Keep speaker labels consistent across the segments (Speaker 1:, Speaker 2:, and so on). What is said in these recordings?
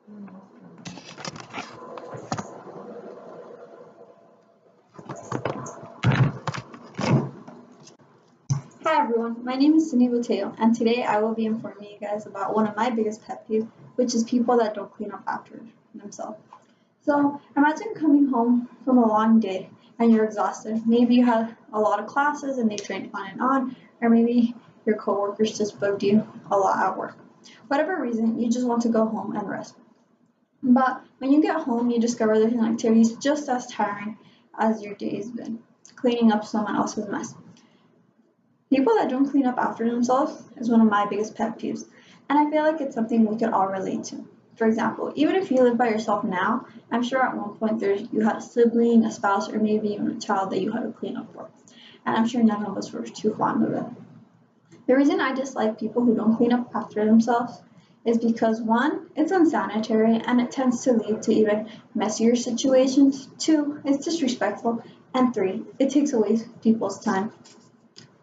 Speaker 1: Hi everyone, my name is Cindy Boteo, and today I will be informing you guys about one of my biggest pet peeves, which is people that don't clean up after themselves. So imagine coming home from a long day and you're exhausted. Maybe you had a lot of classes and they trained on and on, or maybe your coworkers just bugged you a lot at work. Whatever reason, you just want to go home and rest. But when you get home, you discover there's an activity just as tiring as your day's been, cleaning up someone else's mess. People that don't clean up after themselves is one of my biggest pet peeves, and I feel like it's something we could all relate to. For example, even if you live by yourself now, I'm sure at one point you had a sibling, a spouse, or maybe even a child that you had to clean up for. And I'm sure none of us were too fond of it. The reason I dislike people who don't clean up after themselves is because one, it's unsanitary and it tends to lead to even messier situations. Two, it's disrespectful. And three, it takes away people's time.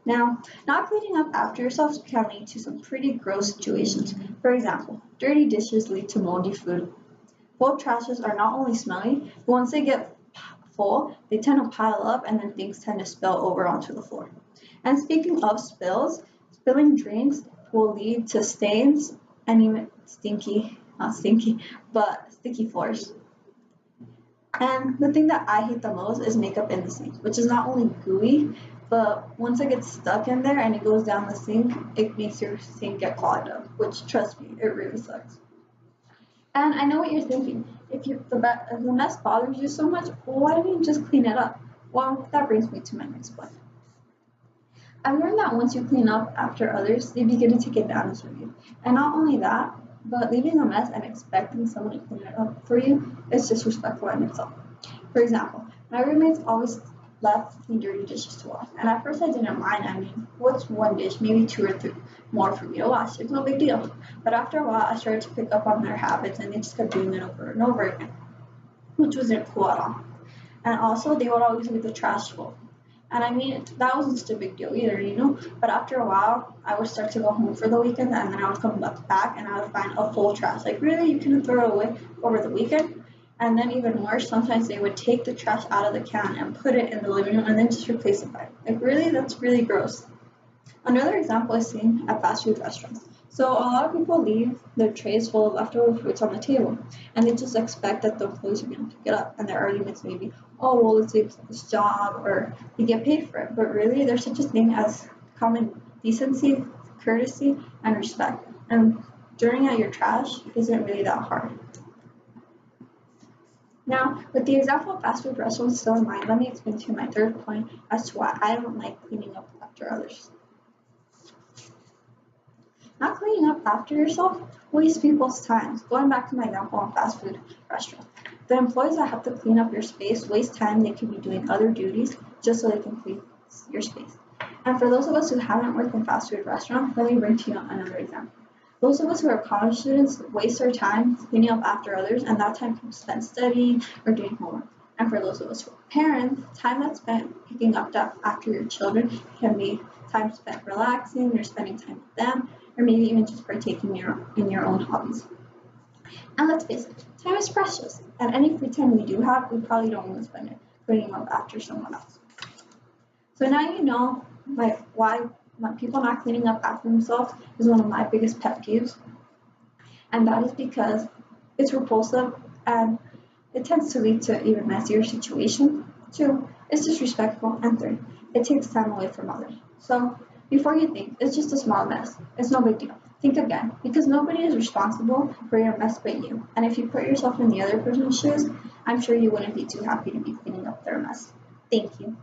Speaker 1: Now, not cleaning up after yourself can lead to some pretty gross situations. For example, dirty dishes lead to moldy food. Full trashes are not only smelly, but once they get full, they tend to pile up and then things tend to spill over onto the floor. And speaking of spills, spilling drinks will lead to stains and even not stinky, but sticky floors. And the thing that I hate the most is makeup in the sink, which is not only gooey, but once it gets stuck in there and it goes down the sink, it makes your sink get clogged up, which trust me, it really sucks. And I know what you're thinking. If the mess bothers you so much, why don't you just clean it up? Well, that brings me to my next point. I've learned that once you clean up after others, they begin to take advantage of you. And not only that, but leaving a mess and expecting someone to clean it up for you is disrespectful in itself. For example, my roommates always left me dirty dishes to wash. And at first I didn't mind. I mean, what's one dish, maybe two or three more for me to wash? It's no big deal. But after a while, I started to pick up on their habits and they just kept doing it over and over again, which wasn't cool at all. And also, they would always leave the trash full. And I mean, that wasn't such a big deal either. But after a while, I would start to go home for the weekend and then I would come back and I would find a full trash. Like, really? You couldn't throw it away over the weekend? And then even worse, sometimes they would take the trash out of the can and put it in the living room and then just replace it by it. Like, really? That's really gross. Another example is seen at fast food restaurants. So a lot of people leave their trays full of leftover foods on the table, and they just expect that the employees are going to pick it up. And their arguments may be, oh, well, it's this job, or they get paid for it. But really, there's such a thing as common decency, courtesy, and respect. And throwing out your trash isn't really that hard. Now, with the example of fast food restaurants still in mind, let me explain to you my third point as to why I don't like cleaning up after others. Not cleaning up after yourself wastes people's time. Going back to my example on fast food restaurants. The employees that have to clean up your space waste time they could be doing other duties just so they can clean your space. And for those of us who haven't worked in fast food restaurants, let me bring to you another example. Those of us who are college students waste our time cleaning up after others, and that time can be spent studying or doing homework. And for those of us who are parents, time that's spent picking up after your children can be time spent relaxing or spending time with them, or maybe even just partaking in your own hobbies. And let's face it, time is precious, and any free time we do have, we probably don't want to spend it cleaning up after someone else. So now you know why people not cleaning up after themselves is one of my biggest pet peeves, and that is because it's repulsive and it tends to lead to even messier situations. Two, it's disrespectful, and three, it takes time away from others. So before you think it's just a small mess, it's no big deal. Think again, because nobody is responsible for your mess but you. And if you put yourself in the other person's shoes, I'm sure you wouldn't be too happy to be cleaning up their mess. Thank you.